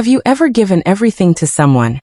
Have you ever given everything to someone?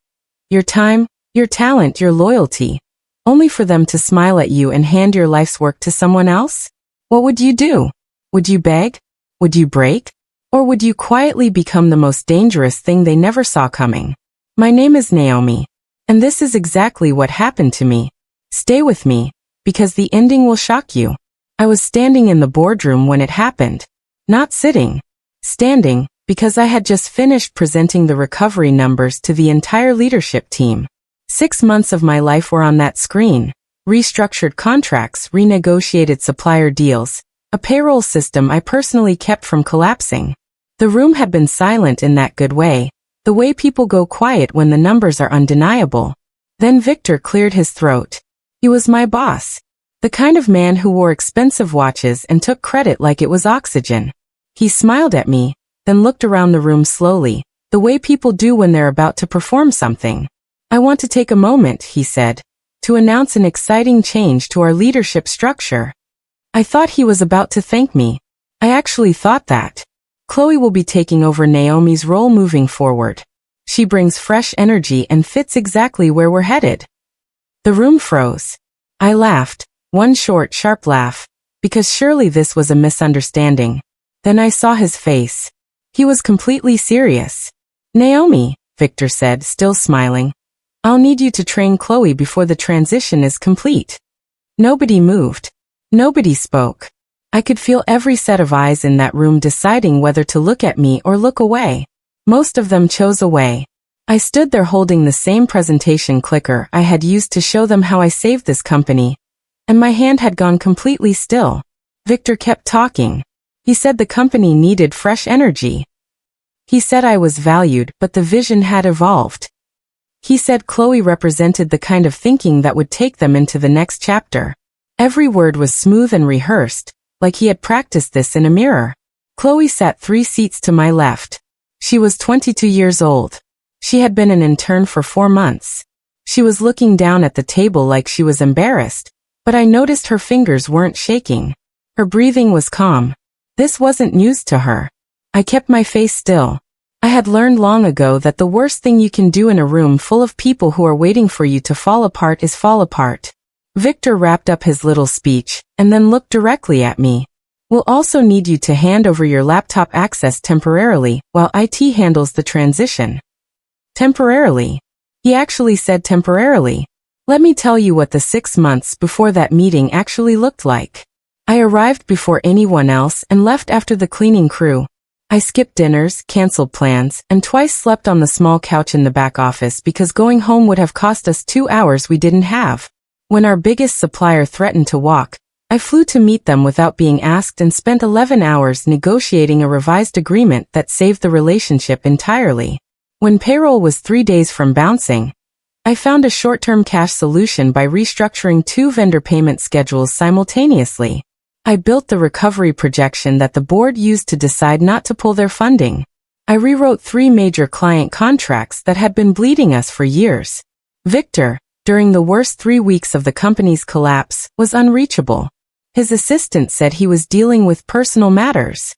Your time, your talent, your loyalty, only for them to smile at you and hand your life's work to someone else? What would you do? Would you beg? Would you break? Or would you quietly become the most dangerous thing they never saw coming? My name is Naomi, and this is exactly what happened to me. Stay with me, because the ending will shock you. I was standing in the boardroom when it happened. Not sitting. Standing, because I had just finished presenting the recovery numbers to the entire leadership team. 6 months of my life were on that screen. Restructured contracts, renegotiated supplier deals, a payroll system I personally kept from collapsing. The room had been silent in that good way, the way people go quiet when the numbers are undeniable. Then Victor cleared his throat. He was my boss. The kind of man who wore expensive watches and took credit like it was oxygen. He smiled at me, then looked around the room slowly, the way people do when they're about to perform something. I want to take a moment, he said, to announce an exciting change to our leadership structure. I thought he was about to thank me. I actually thought that. Chloe will be taking over Naomi's role moving forward. She brings fresh energy and fits exactly where we're headed. The room froze. I laughed, one short, sharp laugh, because surely this was a misunderstanding. Then I saw his face. He was completely serious. Naomi, Victor said, still smiling. I'll need you to train Chloe before the transition is complete. Nobody moved. Nobody spoke. I could feel every set of eyes in that room deciding whether to look at me or look away. Most of them chose away. I stood there holding the same presentation clicker I had used to show them how I saved this company, and my hand had gone completely still. Victor kept talking. He said the company needed fresh energy. He said I was valued, but the vision had evolved. He said Chloe represented the kind of thinking that would take them into the next chapter. Every word was smooth and rehearsed, like he had practiced this in a mirror. Chloe sat 3 seats to my left. She was 22 years old. She had been an intern for 4 months. She was looking down at the table like she was embarrassed, but I noticed her fingers weren't shaking. Her breathing was calm. This wasn't news to her. I kept my face still. I had learned long ago that the worst thing you can do in a room full of people who are waiting for you to fall apart is fall apart. Victor wrapped up his little speech, and then looked directly at me. We'll also need you to hand over your laptop access temporarily, while IT handles the transition. Temporarily. He actually said temporarily. Let me tell you what the 6 months before that meeting actually looked like. I arrived before anyone else and left after the cleaning crew. I skipped dinners, canceled plans, and twice slept on the small couch in the back office because going home would have cost us 2 hours we didn't have. When our biggest supplier threatened to walk, I flew to meet them without being asked and spent 11 hours negotiating a revised agreement that saved the relationship entirely. When payroll was 3 days from bouncing, I found a short-term cash solution by restructuring 2 vendor payment schedules simultaneously. I built the recovery projection that the board used to decide not to pull their funding. I rewrote 3 major client contracts that had been bleeding us for years. Victor, during the worst 3 weeks of the company's collapse, was unreachable. His assistant said he was dealing with personal matters.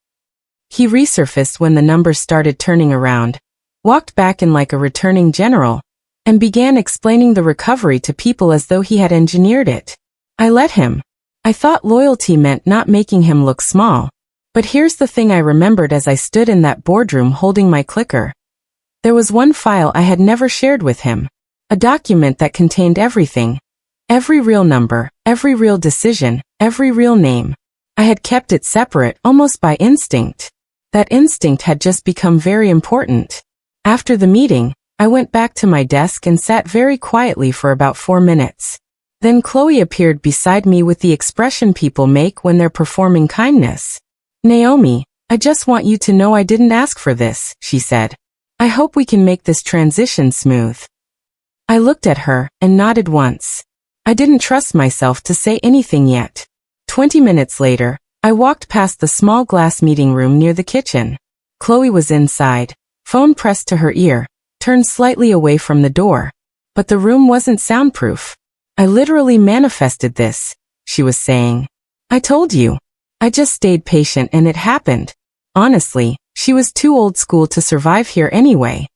He resurfaced when the numbers started turning around, walked back in like a returning general, and began explaining the recovery to people as though he had engineered it. I let him. I thought loyalty meant not making him look small. But here's the thing I remembered as I stood in that boardroom holding my clicker. There was one file I had never shared with him. A document that contained everything. Every real number, every real decision, every real name. I had kept it separate almost by instinct. That instinct had just become very important. After the meeting, I went back to my desk and sat very quietly for about 4 minutes. Then Chloe appeared beside me with the expression people make when they're performing kindness. Naomi, I just want you to know I didn't ask for this, she said. I hope we can make this transition smooth. I looked at her and nodded once. I didn't trust myself to say anything yet. 20 minutes later, I walked past the small glass meeting room near the kitchen. Chloe was inside, phone pressed to her ear, turned slightly away from the door. But the room wasn't soundproof. I literally manifested this, she was saying. I told you. I just stayed patient and it happened. Honestly, She was too old school to survive here anyway.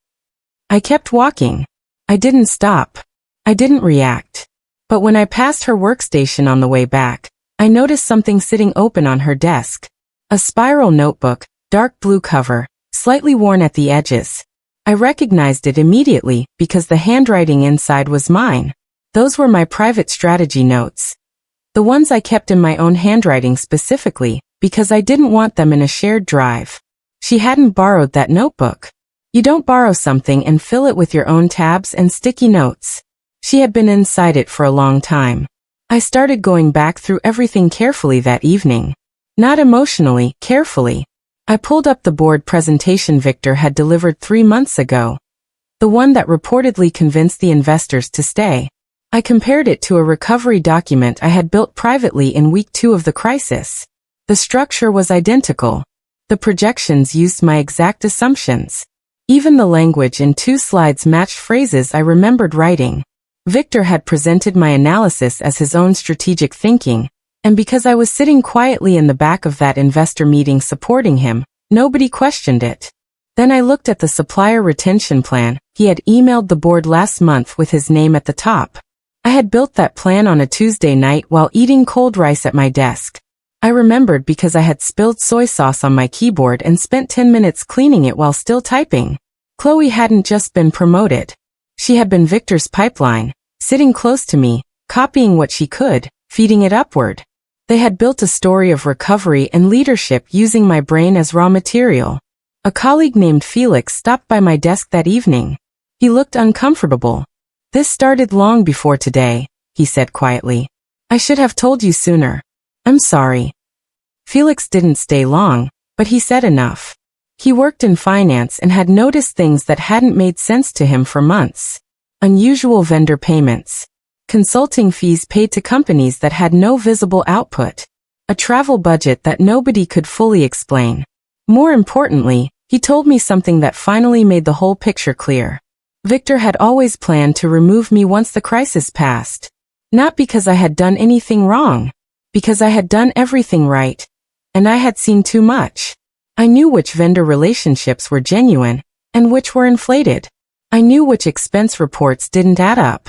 I kept walking. I didn't stop. I didn't react. But when I passed her workstation on the way back, I noticed something sitting open on her desk. A spiral notebook, dark blue cover, slightly worn at the edges. I recognized it immediately because the handwriting inside was mine. Those were my private strategy notes. The ones I kept in my own handwriting specifically, because I didn't want them in a shared drive. She hadn't borrowed that notebook. You don't borrow something and fill it with your own tabs and sticky notes. She had been inside it for a long time. I started going back through everything carefully that evening. Not emotionally, carefully. I pulled up the board presentation Victor had delivered 3 months ago. The one that reportedly convinced the investors to stay. I compared it to a recovery document I had built privately in week 2 of the crisis. The structure was identical. The projections used my exact assumptions. Even the language in 2 slides matched phrases I remembered writing. Victor had presented my analysis as his own strategic thinking, and because I was sitting quietly in the back of that investor meeting supporting him, nobody questioned it. Then I looked at the supplier retention plan he had emailed the board last month with his name at the top. I had built that plan on a Tuesday night while eating cold rice at my desk. I remembered because I had spilled soy sauce on my keyboard and spent 10 minutes cleaning it while still typing. Chloe hadn't just been promoted. She had been Victor's pipeline, sitting close to me, copying what she could, feeding it upward. They had built a story of recovery and leadership using my brain as raw material. A colleague named Felix stopped by my desk that evening. He looked uncomfortable. "This started long before today," he said quietly. "I should have told you sooner. I'm sorry." Felix didn't stay long, but he said enough. He worked in finance and had noticed things that hadn't made sense to him for months. Unusual vendor payments. Consulting fees paid to companies that had no visible output. A travel budget that nobody could fully explain. More importantly, he told me something that finally made the whole picture clear. Victor had always planned to remove me once the crisis passed. Not because I had done anything wrong. Because I had done everything right. And I had seen too much. I knew which vendor relationships were genuine, and which were inflated. I knew which expense reports didn't add up.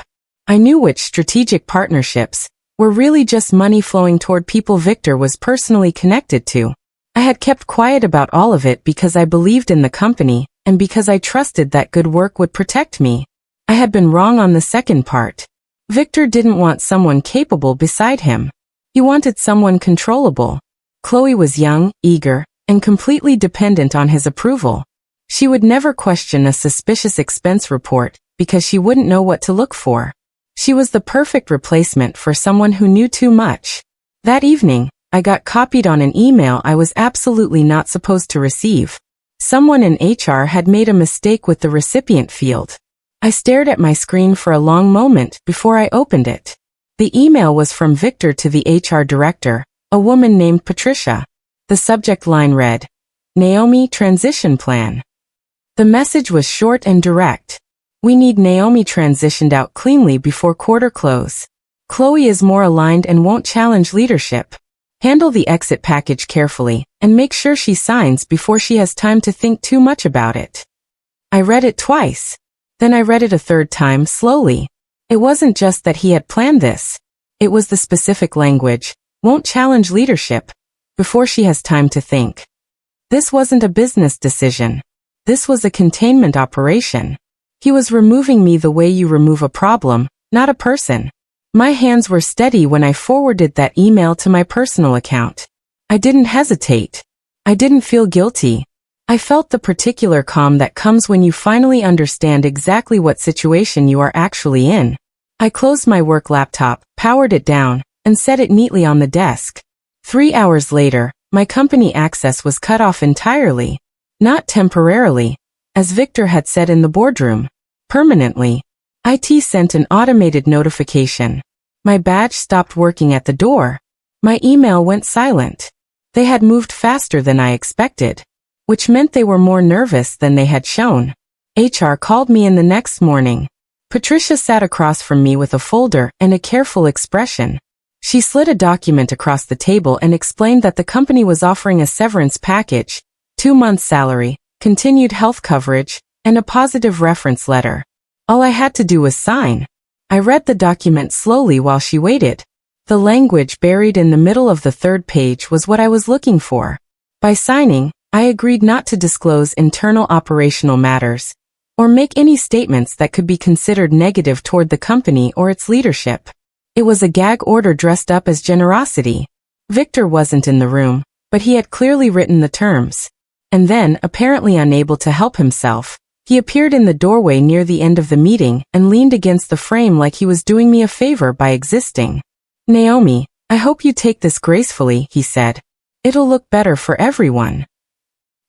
I knew which strategic partnerships were really just money flowing toward people Victor was personally connected to. I had kept quiet about all of it because I believed in the company, and because I trusted that good work would protect me. I had been wrong on the second part. Victor didn't want someone capable beside him. He wanted someone controllable. Chloe was young, eager, and completely dependent on his approval. She would never question a suspicious expense report because she wouldn't know what to look for. She was the perfect replacement for someone who knew too much. That evening, I got copied on an email I was absolutely not supposed to receive. Someone in HR had made a mistake with the recipient field. I stared at my screen for a long moment before I opened it. The email was from Victor to the HR director, a woman named Patricia. The subject line read, "Naomi Transition Plan." The message was short and direct. "We need Naomi transitioned out cleanly before quarter close. Chloe is more aligned and won't challenge leadership. Handle the exit package carefully, and make sure she signs before she has time to think too much about it." I read it twice. Then I read it a third time slowly. It wasn't just that he had planned this. It was the specific language, "won't challenge leadership," before she has time to think. This wasn't a business decision. This was a containment operation. He was removing me the way you remove a problem, not a person. My hands were steady when I forwarded that email to my personal account. I didn't hesitate. I didn't feel guilty. I felt the particular calm that comes when you finally understand exactly what situation you are actually in. I closed my work laptop, powered it down, and set it neatly on the desk. 3 hours later, my company access was cut off entirely. Not temporarily, as Victor had said in the boardroom. Permanently. IT sent an automated notification. My badge stopped working at the door. My email went silent. They had moved faster than I expected, which meant they were more nervous than they had shown. HR called me in the next morning. Patricia sat across from me with a folder and a careful expression. She slid a document across the table and explained that the company was offering a severance package, 2 months' salary, continued health coverage, and a positive reference letter. All I had to do was sign. I read the document slowly while she waited. The language buried in the middle of the 3rd page was what I was looking for. By signing, I agreed not to disclose internal operational matters, or make any statements that could be considered negative toward the company or its leadership. It was a gag order dressed up as generosity. Victor wasn't in the room, but he had clearly written the terms. And then, apparently unable to help himself, he appeared in the doorway near the end of the meeting and leaned against the frame like he was doing me a favor by existing. "Naomi, I hope you take this gracefully," he said. "It'll look better for everyone."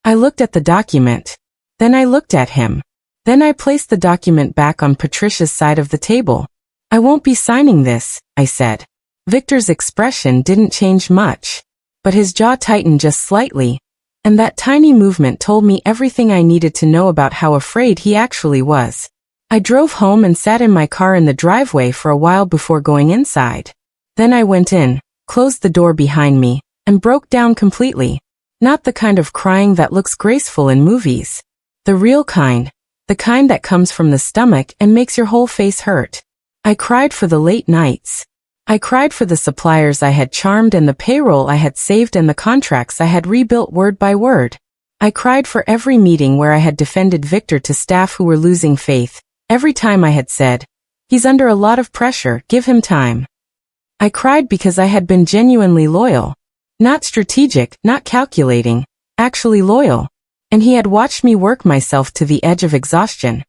I looked at the document. Then I looked at him. Then I placed the document back on Patricia's side of the table. "I won't be signing this," I said. Victor's expression didn't change much, but his jaw tightened just slightly, and that tiny movement told me everything I needed to know about how afraid he actually was. I drove home and sat in my car in the driveway for a while before going inside. Then I went in, closed the door behind me, and broke down completely. Not the kind of crying that looks graceful in movies. The real kind. The kind that comes from the stomach and makes your whole face hurt. I cried for the late nights. I cried for the suppliers I had charmed and the payroll I had saved and the contracts I had rebuilt word by word. I cried for every meeting where I had defended Victor to staff who were losing faith. Every time I had said, "He's under a lot of pressure, give him time." I cried because I had been genuinely loyal. Not strategic, not calculating, actually loyal. And he had watched me work myself to the edge of exhaustion,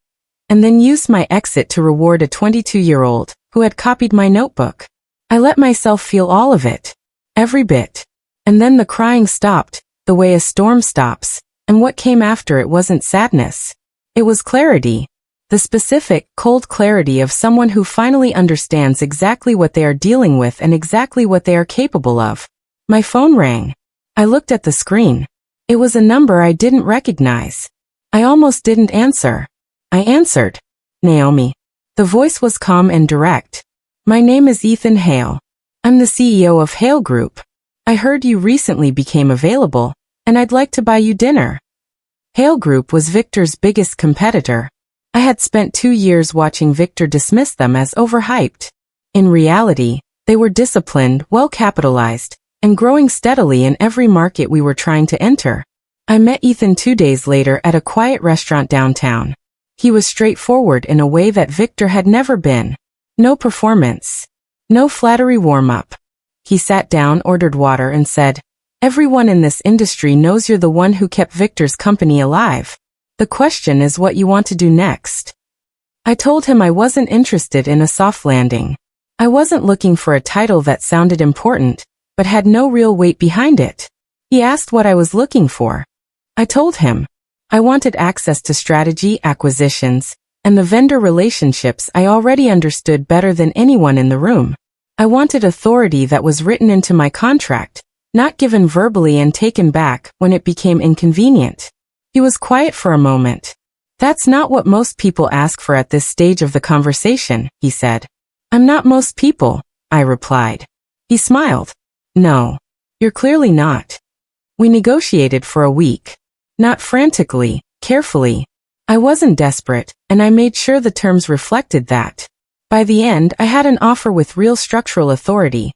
and then used my exit to reward a 22-year-old who had copied my notebook. I let myself feel all of it. Every bit. And then the crying stopped, the way a storm stops, and what came after it wasn't sadness. It was clarity. The specific, cold clarity of someone who finally understands exactly what they are dealing with and exactly what they are capable of. My phone rang. I looked at the screen. It was a number I didn't recognize. I almost didn't answer. I answered. "Naomi." The voice was calm and direct. "My name is Ethan Hale. I'm the CEO of Hale Group. I heard you recently became available, and I'd like to buy you dinner." Hale Group was Victor's biggest competitor. I had spent 2 years watching Victor dismiss them as overhyped. In reality, they were disciplined, well-capitalized, and growing steadily in every market we were trying to enter. I met Ethan 2 days later at a quiet restaurant downtown. He was straightforward in a way that Victor had never been. No performance. No flattery warm-up. He sat down, ordered water, and said, "Everyone in this industry knows you're the one who kept Victor's company alive. The question is what you want to do next." I told him I wasn't interested in a soft landing. I wasn't looking for a title that sounded important, but had no real weight behind it. He asked what I was looking for. I told him. I wanted access to strategy, acquisitions, and the vendor relationships I already understood better than anyone in the room. I wanted authority that was written into my contract, not given verbally and taken back when it became inconvenient. He was quiet for a moment. "That's not what most people ask for at this stage of the conversation," he said. "I'm not most people," I replied. He smiled. "No. You're clearly not." We negotiated for a week. Not frantically, carefully. I wasn't desperate, and I made sure the terms reflected that. By the end, I had an offer with real structural authority.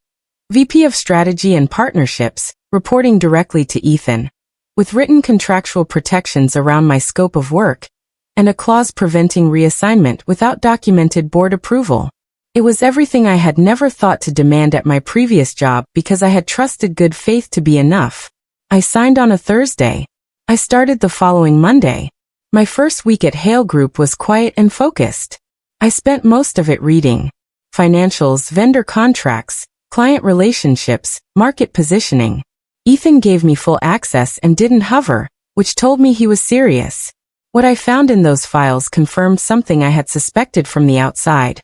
VP of Strategy and Partnerships, reporting directly to Ethan, with written contractual protections around my scope of work, and a clause preventing reassignment without documented board approval. It was everything I had never thought to demand at my previous job because I had trusted good faith to be enough. I signed on a Thursday. I started the following Monday. My first week at Hale Group was quiet and focused. I spent most of it reading financials, vendor contracts, client relationships, market positioning. Ethan gave me full access and didn't hover, which told me he was serious. What I found in those files confirmed something I had suspected from the outside.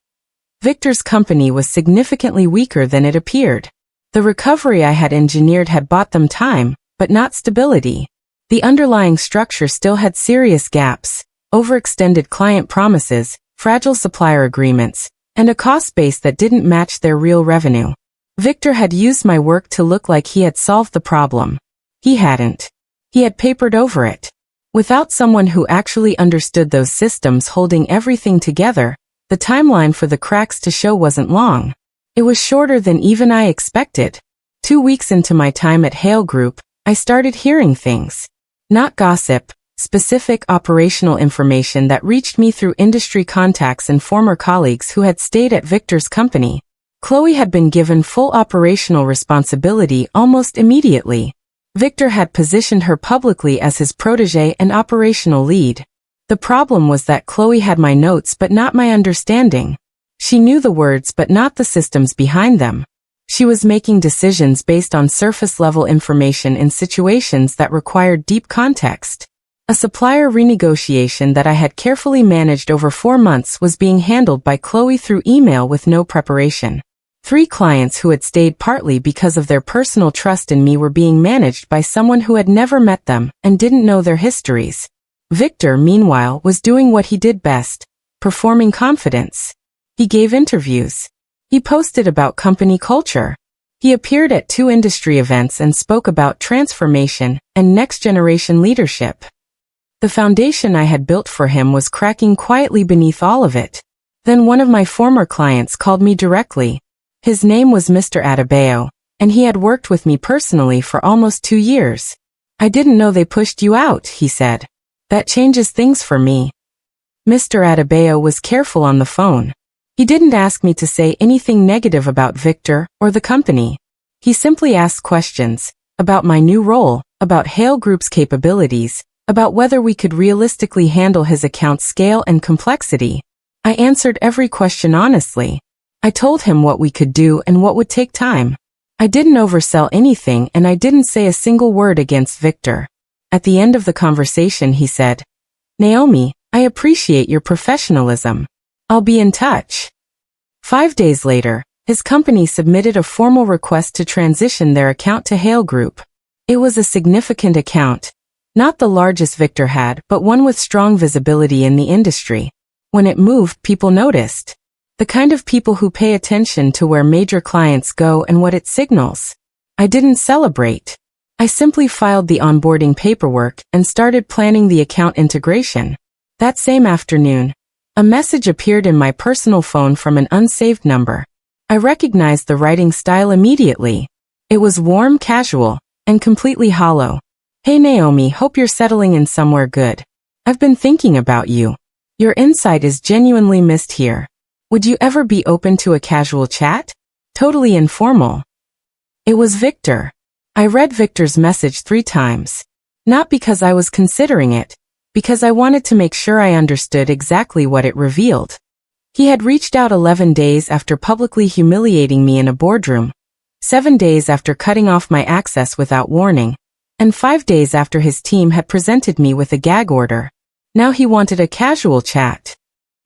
Victor's company was significantly weaker than it appeared. The recovery I had engineered had bought them time, but not stability. The underlying structure still had serious gaps, overextended client promises, fragile supplier agreements, and a cost base that didn't match their real revenue. Victor had used my work to look like he had solved the problem. He hadn't. He had papered over it. Without someone who actually understood those systems holding everything together, the timeline for the cracks to show wasn't long. It was shorter than even I expected. 2 weeks into my time at Hale Group, I started hearing things. Not gossip, specific operational information that reached me through industry contacts and former colleagues who had stayed at Victor's company. Chloe had been given full operational responsibility almost immediately. Victor had positioned her publicly as his protégé and operational lead. The problem was that Chloe had my notes but not my understanding. She knew the words but not the systems behind them. She was making decisions based on surface-level information in situations that required deep context. A supplier renegotiation that I had carefully managed over 4 months was being handled by Chloe through email with no preparation. 3 clients who had stayed partly because of their personal trust in me were being managed by someone who had never met them and didn't know their histories. Victor, meanwhile, was doing what he did best, performing confidence. He gave interviews. He posted about company culture. He appeared at 2 industry events and spoke about transformation and next-generation leadership. The foundation I had built for him was cracking quietly beneath all of it. Then one of my former clients called me directly. His name was Mr. Adebayo, and he had worked with me personally for almost 2 years. "I didn't know they pushed you out," he said. "That changes things for me." Mr. Adebayo was careful on the phone. He didn't ask me to say anything negative about Victor or the company. He simply asked questions about my new role, about Hale Group's capabilities, about whether we could realistically handle his account scale and complexity. I answered every question honestly. I told him what we could do and what would take time. I didn't oversell anything and I didn't say a single word against Victor. At the end of the conversation he said, "Naomi, I appreciate your professionalism. I'll be in touch." 5 days later, his company submitted a formal request to transition their account to Hale Group. It was a significant account. Not the largest Victor had, but one with strong visibility in the industry. When it moved, people noticed. The kind of people who pay attention to where major clients go and what it signals. I didn't celebrate. I simply filed the onboarding paperwork and started planning the account integration. That same afternoon, a message appeared in my personal phone from an unsaved number. I recognized the writing style immediately. It was warm, casual, and completely hollow. "Hey Naomi, hope you're settling in somewhere good. I've been thinking about you. Your insight is genuinely missed here. Would you ever be open to a casual chat? Totally informal." It was Victor. I read Victor's message 3 times. Not because I was considering it, because I wanted to make sure I understood exactly what it revealed. He had reached out 11 days after publicly humiliating me in a boardroom, 7 days after cutting off my access without warning, and 5 days after his team had presented me with a gag order. Now he wanted a casual chat.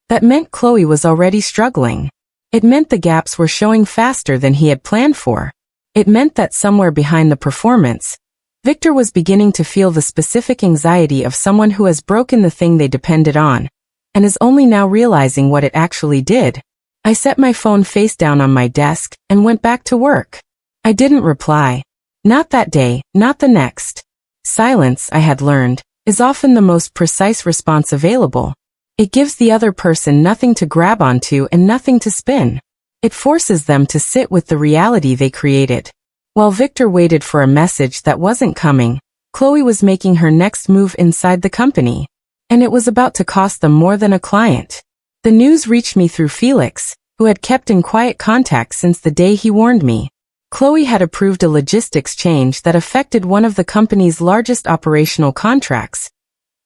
That meant Chloe was already struggling. It meant the gaps were showing faster than he had planned for. It meant that somewhere behind the performance, Victor was beginning to feel the specific anxiety of someone who has broken the thing they depended on, and is only now realizing what it actually did. I set my phone face down on my desk and went back to work. I didn't reply. Not that day, not the next. Silence, I had learned, is often the most precise response available. It gives the other person nothing to grab onto and nothing to spin. It forces them to sit with the reality they created. While Victor waited for a message that wasn't coming, Chloe was making her next move inside the company. And it was about to cost them more than a client. The news reached me through Felix, who had kept in quiet contact since the day he warned me. Chloe had approved a logistics change that affected one of the company's largest operational contracts,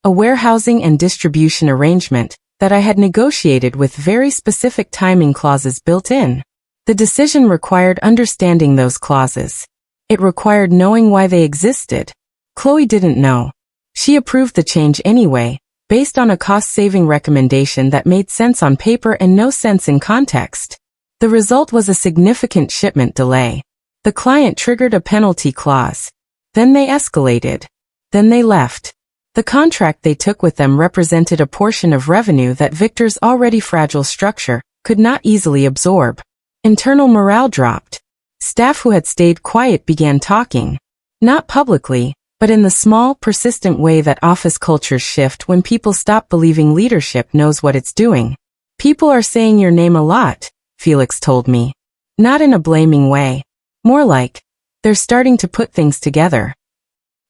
a warehousing and distribution arrangement that I had negotiated with very specific timing clauses built in. The decision required understanding those clauses. It required knowing why they existed. Chloe didn't know. She approved the change anyway, based on a cost-saving recommendation that made sense on paper and no sense in context. The result was a significant shipment delay. The client triggered a penalty clause. Then they escalated. Then they left. The contract they took with them represented a portion of revenue that Victor's already fragile structure could not easily absorb. Internal morale dropped. Staff who had stayed quiet began talking. Not publicly, but in the small, persistent way that office cultures shift when people stop believing leadership knows what it's doing. People are saying your name a lot, Felix told me. Not in a blaming way. More like, they're starting to put things together.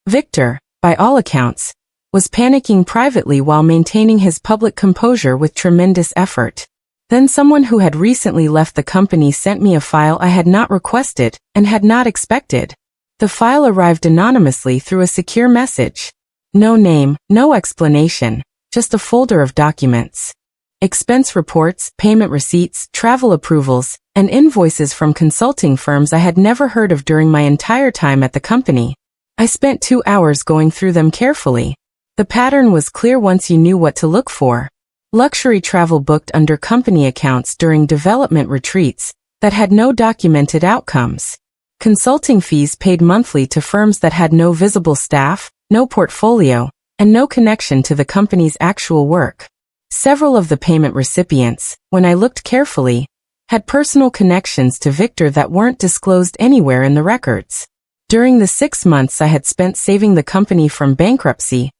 Victor, by all accounts, was panicking privately while maintaining his public composure with tremendous effort. Then someone who had recently left the company sent me a file I had not requested and had not expected. The file arrived anonymously through a secure message. No name, no explanation, just a folder of documents. Expense reports, payment receipts, travel approvals, and invoices from consulting firms I had never heard of during my entire time at the company. I spent 2 hours going through them carefully. The pattern was clear once you knew what to look for. Luxury travel booked under company accounts during development retreats that had no documented outcomes. Consulting fees paid monthly to firms that had no visible staff, no portfolio, and no connection to the company's actual work. Several of the payment recipients, when I looked carefully, had personal connections to Victor that weren't disclosed anywhere in the records. During the 6 months I had spent saving the company from bankruptcy,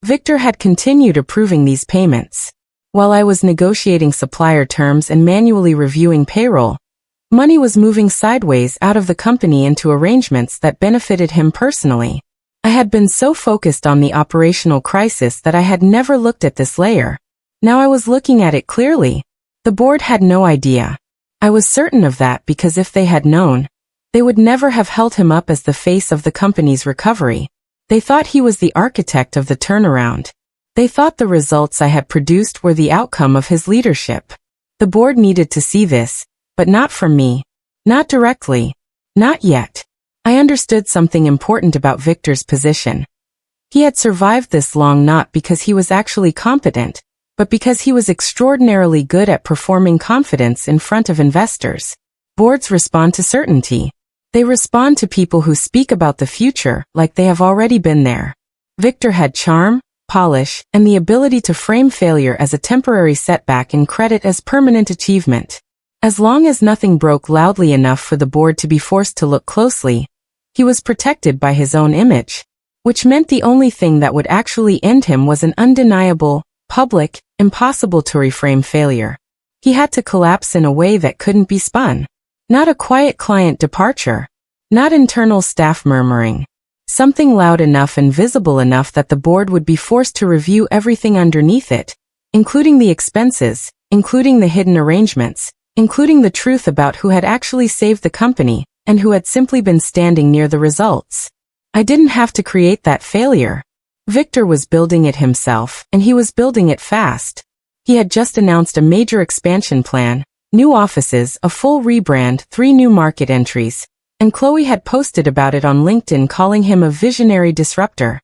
Victor had continued approving these payments. While I was negotiating supplier terms and manually reviewing payroll, money was moving sideways out of the company into arrangements that benefited him personally. I had been so focused on the operational crisis that I had never looked at this layer. Now I was looking at it clearly. The board had no idea. I was certain of that because if they had known, they would never have held him up as the face of the company's recovery. They thought he was the architect of the turnaround. They thought the results I had produced were the outcome of his leadership. The board needed to see this, but not from me. Not directly. Not yet. I understood something important about Victor's position. He had survived this long not because he was actually competent, but because he was extraordinarily good at performing confidence in front of investors. Boards respond to certainty. They respond to people who speak about the future like they have already been there. Victor had charm, polish, and the ability to frame failure as a temporary setback and credit as permanent achievement. As long as nothing broke loudly enough for the board to be forced to look closely, he was protected by his own image, which meant the only thing that would actually end him was an undeniable, public, impossible to reframe failure. He had to collapse in a way that couldn't be spun. Not a quiet client departure. Not internal staff murmuring. Something loud enough and visible enough that the board would be forced to review everything underneath it, including the expenses, including the hidden arrangements, including the truth about who had actually saved the company, and who had simply been standing near the results. I didn't have to create that failure. Victor was building it himself, and he was building it fast. He had just announced a major expansion plan, new offices, a full rebrand, 3 new market entries, and Chloe had posted about it on LinkedIn calling him a visionary disruptor.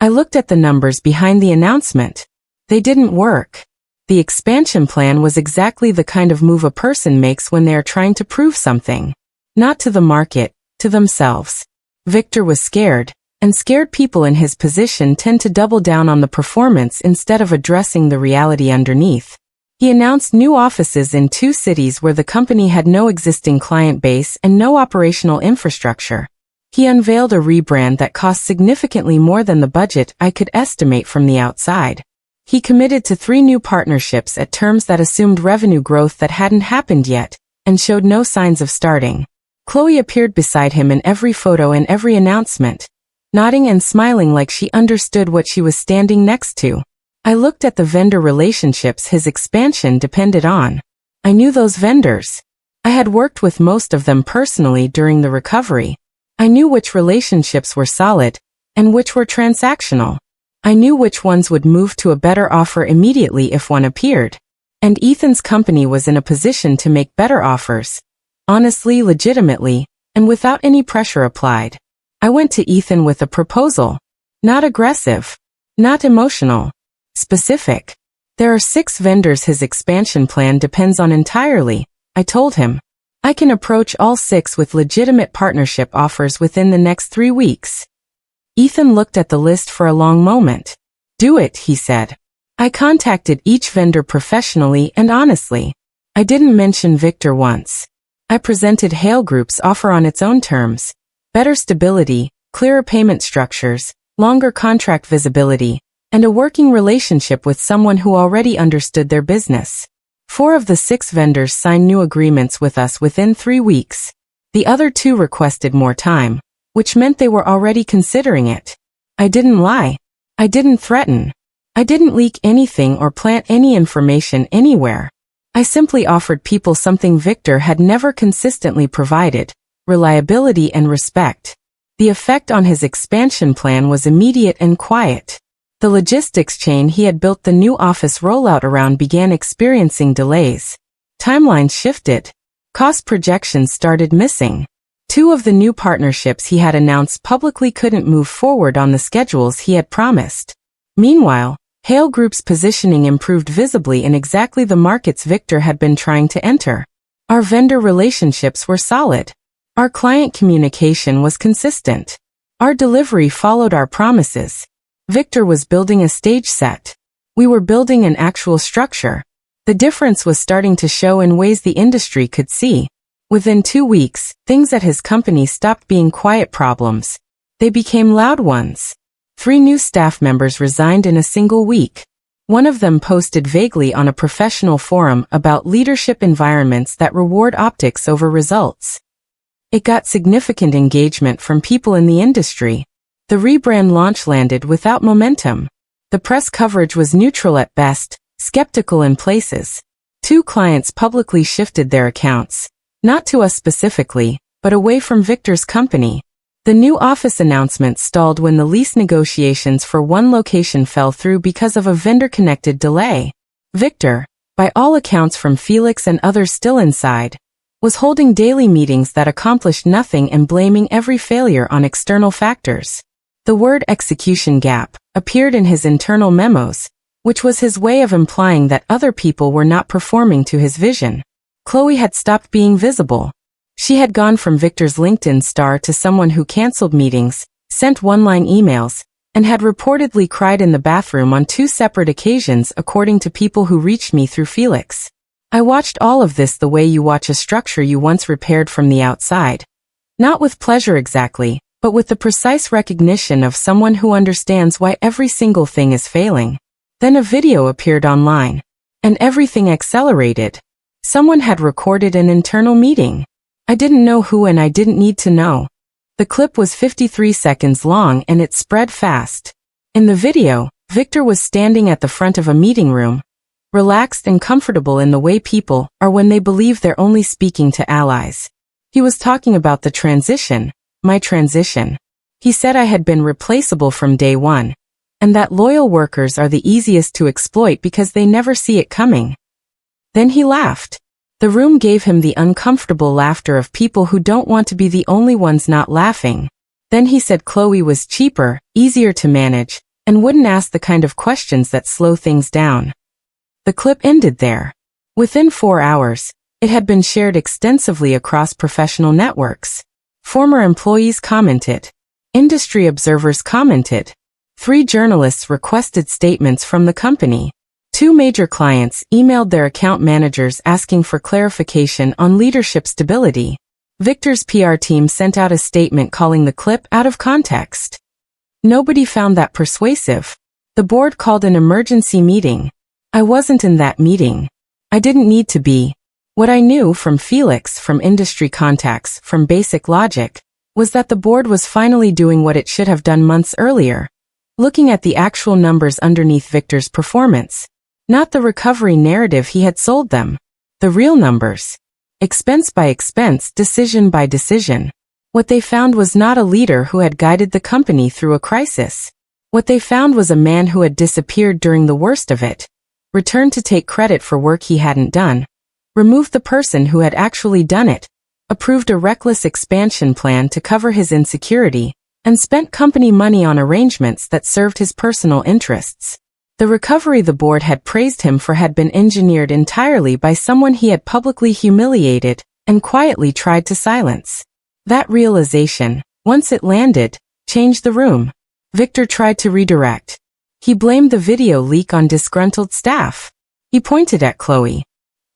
I looked at the numbers behind the announcement. They didn't work. The expansion plan was exactly the kind of move a person makes when they are trying to prove something. Not to the market, to themselves. Victor was scared, and scared people in his position tend to double down on the performance instead of addressing the reality underneath. He announced new offices in 2 cities where the company had no existing client base and no operational infrastructure. He unveiled a rebrand that cost significantly more than the budget I could estimate from the outside. He committed to 3 new partnerships at terms that assumed revenue growth that hadn't happened yet, and showed no signs of starting. Chloe appeared beside him in every photo and every announcement, nodding and smiling like she understood what she was standing next to. I looked at the vendor relationships his expansion depended on. I knew those vendors. I had worked with most of them personally during the recovery. I knew which relationships were solid, and which were transactional. I knew which ones would move to a better offer immediately if one appeared. And Ethan's company was in a position to make better offers. Honestly, legitimately, and without any pressure applied. I went to Ethan with a proposal. Not aggressive. Not emotional. Specific. There are 6 vendors his expansion plan depends on entirely, I told him. I can approach all 6 with legitimate partnership offers within the next 3 weeks. Ethan looked at the list for a long moment. Do it, he said. I contacted each vendor professionally and honestly. I didn't mention Victor once. I presented Hale Group's offer on its own terms. Better stability, clearer payment structures, longer contract visibility, and a working relationship with someone who already understood their business. 4 of the 6 vendors signed new agreements with us within 3 weeks. The other 2 requested more time, which meant they were already considering it. I didn't lie. I didn't threaten. I didn't leak anything or plant any information anywhere. I simply offered people something Victor had never consistently provided: reliability and respect. The effect on his expansion plan was immediate and quiet. The logistics chain he had built the new office rollout around began experiencing delays. Timelines shifted. Cost projections started missing. 2 of the new partnerships he had announced publicly couldn't move forward on the schedules he had promised. Meanwhile, Hale Group's positioning improved visibly in exactly the markets Victor had been trying to enter. Our vendor relationships were solid. Our client communication was consistent. Our delivery followed our promises. Victor was building a stage set. We were building an actual structure. The difference was starting to show in ways the industry could see. Within 2 weeks, things at his company stopped being quiet problems. They became loud ones. 3 new staff members resigned in a single week. One of them posted vaguely on a professional forum about leadership environments that reward optics over results. It got significant engagement from people in the industry. The rebrand launch landed without momentum. The press coverage was neutral at best, skeptical in places. 2 clients publicly shifted their accounts, not to us specifically, but away from Victor's company. The new office announcement stalled when the lease negotiations for one location fell through because of a vendor-connected delay. Victor, by all accounts from Felix and others still inside, was holding daily meetings that accomplished nothing and blaming every failure on external factors. The word execution gap appeared in his internal memos, which was his way of implying that other people were not performing to his vision. Chloe had stopped being visible. She had gone from Victor's LinkedIn star to someone who canceled meetings, sent one-line emails, and had reportedly cried in the bathroom on 2 separate occasions according to people who reached me through Felix. I watched all of this the way you watch a structure you once repaired from the outside. Not with pleasure exactly, but with the precise recognition of someone who understands why every single thing is failing. Then a video appeared online. And everything accelerated. Someone had recorded an internal meeting. I didn't know who and I didn't need to know. The clip was 53 seconds long and it spread fast. In the video, Victor was standing at the front of a meeting room, relaxed and comfortable in the way people are when they believe they're only speaking to allies. He was talking about the transition, my transition. He said I had been replaceable from day one, and that loyal workers are the easiest to exploit because they never see it coming. Then he laughed. The room gave him the uncomfortable laughter of people who don't want to be the only ones not laughing. Then he said Chloe was cheaper, easier to manage, and wouldn't ask the kind of questions that slow things down. The clip ended there. Within 4 hours, it had been shared extensively across professional networks. Former employees commented. Industry observers commented. 3 journalists requested statements from the company. 2 major clients emailed their account managers asking for clarification on leadership stability. Victor's PR team sent out a statement calling the clip out of context. Nobody found that persuasive. The board called an emergency meeting. I wasn't in that meeting. I didn't need to be. What I knew from Felix, from industry contacts, from basic logic, was that the board was finally doing what it should have done months earlier. Looking at the actual numbers underneath Victor's performance. Not the recovery narrative he had sold them. The real numbers. Expense by expense, decision by decision. What they found was not a leader who had guided the company through a crisis. What they found was a man who had disappeared during the worst of it. Returned to take credit for work he hadn't done. Removed the person who had actually done it. Approved a reckless expansion plan to cover his insecurity. And spent company money on arrangements that served his personal interests. The recovery the board had praised him for had been engineered entirely by someone he had publicly humiliated and quietly tried to silence. That realization, once it landed, changed the room. Victor tried to redirect. He blamed the video leak on disgruntled staff. He pointed at Chloe.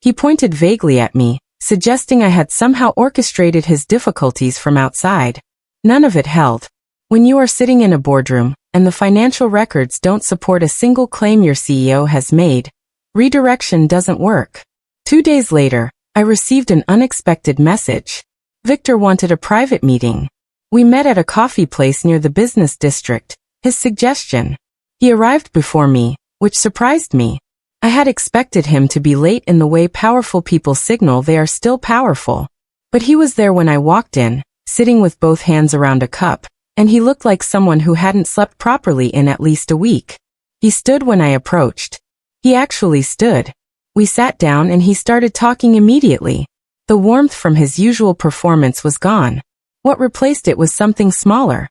He pointed vaguely at me, suggesting I had somehow orchestrated his difficulties from outside. None of it held. When you are sitting in a boardroom, and the financial records don't support a single claim your CEO has made, redirection doesn't work. 2 days later, I received an unexpected message. Victor wanted a private meeting. We met at a coffee place near the business district, his suggestion. He arrived before me, which surprised me. I had expected him to be late in the way powerful people signal they are still powerful. But he was there when I walked in, sitting with both hands around a cup, and he looked like someone who hadn't slept properly in at least a week. He stood when I approached. He actually stood. We sat down and he started talking immediately. The warmth from his usual performance was gone. What replaced it was something smaller.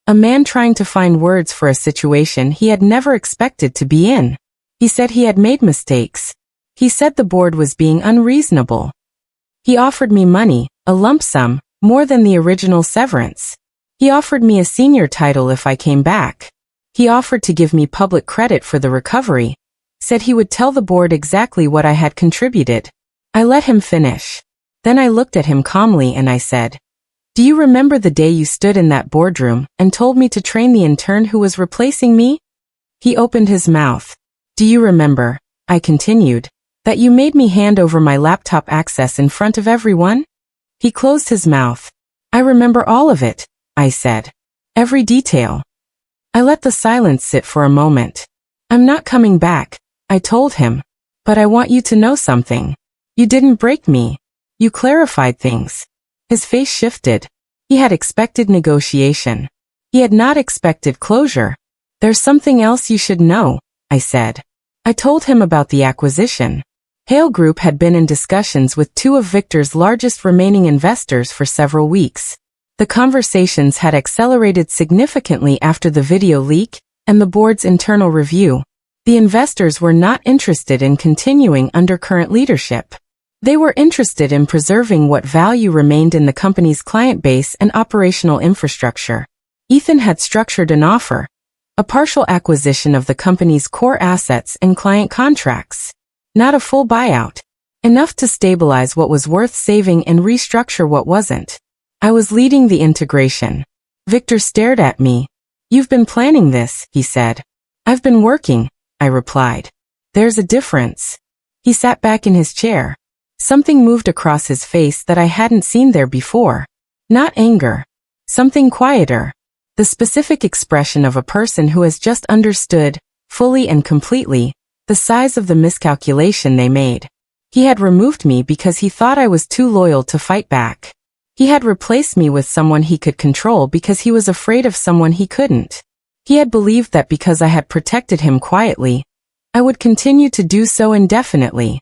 A man trying to find words for a situation he had never expected to be in. He said he had made mistakes. He said the board was being unreasonable. He offered me money, a lump sum, more than the original severance. He offered me a senior title if I came back. He offered to give me public credit for the recovery. Said he would tell the board exactly what I had contributed. I let him finish. Then I looked at him calmly and I said, "Do you remember the day you stood in that boardroom and told me to train the intern who was replacing me?" He opened his mouth. "Do you remember," I continued, "that you made me hand over my laptop access in front of everyone?" He closed his mouth. "I remember all of it," I said. "Every detail." I let the silence sit for a moment. "I'm not coming back," I told him. "But I want you to know something. You didn't break me. You clarified things." His face shifted. He had expected negotiation. He had not expected closure. "There's something else you should know," I said. I told him about the acquisition. Hale Group had been in discussions with 2 of Victor's largest remaining investors for several weeks. The conversations had accelerated significantly after the video leak and the board's internal review. The investors were not interested in continuing under current leadership. They were interested in preserving what value remained in the company's client base and operational infrastructure. Ethan had structured an offer, a partial acquisition of the company's core assets and client contracts. Not a full buyout. Enough to stabilize what was worth saving and restructure what wasn't. I was leading the integration. Victor stared at me. "You've been planning this," he said. "I've been working," I replied. "There's a difference." He sat back in his chair. Something moved across his face that I hadn't seen there before. Not anger. Something quieter. The specific expression of a person who has just understood, fully and completely, the size of the miscalculation they made. He had removed me because he thought I was too loyal to fight back. He had replaced me with someone he could control because he was afraid of someone he couldn't. He had believed that because I had protected him quietly, I would continue to do so indefinitely.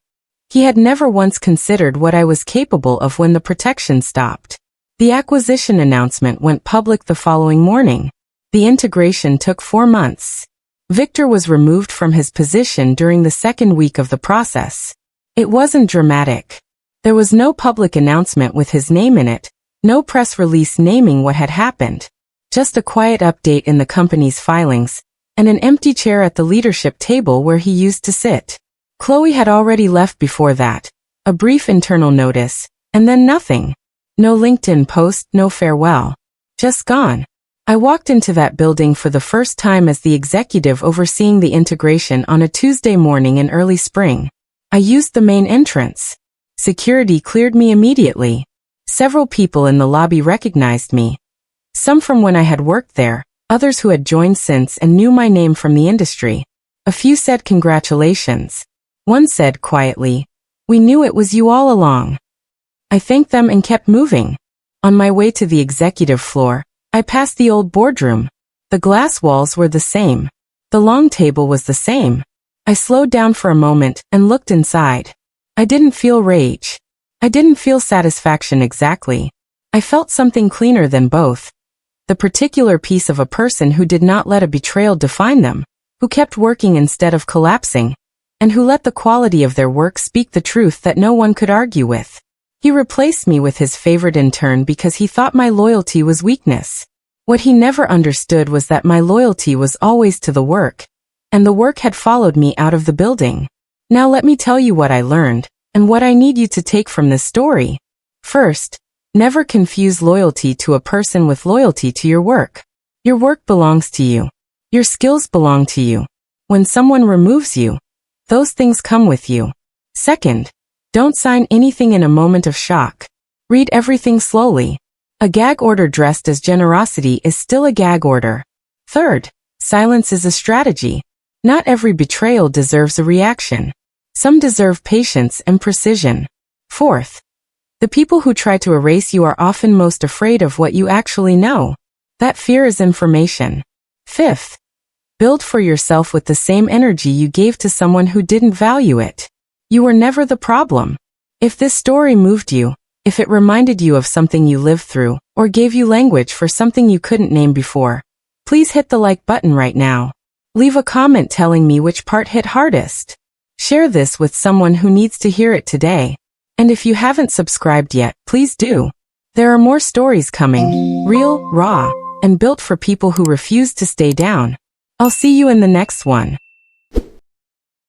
He had never once considered what I was capable of when the protection stopped. The acquisition announcement went public the following morning. The integration took 4 months. Victor was removed from his position during the 2nd week of the process. It wasn't dramatic. There was no public announcement with his name in it, no press release naming what had happened. Just a quiet update in the company's filings, and an empty chair at the leadership table where he used to sit. Chloe had already left before that. A brief internal notice, and then nothing. No LinkedIn post, no farewell. Just gone. I walked into that building for the first time as the executive overseeing the integration on a Tuesday morning in early spring. I used the main entrance. Security cleared me immediately. Several people in the lobby recognized me. Some from when I had worked there, others who had joined since and knew my name from the industry. A few said congratulations. One said quietly, "We knew it was you all along." I thanked them and kept moving. On my way to the executive floor, I passed the old boardroom. The glass walls were the same. The long table was the same. I slowed down for a moment and looked inside. I didn't feel rage. I didn't feel satisfaction exactly. I felt something cleaner than both. The particular piece of a person who did not let a betrayal define them, who kept working instead of collapsing, and who let the quality of their work speak the truth that no one could argue with. He replaced me with his favorite intern because he thought my loyalty was weakness. What he never understood was that my loyalty was always to the work, and the work had followed me out of the building. Now let me tell you what I learned, and what I need you to take from this story. First, never confuse loyalty to a person with loyalty to your work. Your work belongs to you. Your skills belong to you. When someone removes you, those things come with you. Second, don't sign anything in a moment of shock. Read everything slowly. A gag order dressed as generosity is still a gag order. Third, silence is a strategy. Not every betrayal deserves a reaction. Some deserve patience and precision. Fourth, the people who try to erase you are often most afraid of what you actually know. That fear is information. Fifth, build for yourself with the same energy you gave to someone who didn't value it. You were never the problem. If this story moved you, if it reminded you of something you lived through, or gave you language for something you couldn't name before, please hit the like button right now. Leave a comment telling me which part hit hardest. Share this with someone who needs to hear it today. And if you haven't subscribed yet, please do. There are more stories coming, real, raw, and built for people who refuse to stay down. I'll see you in the next one.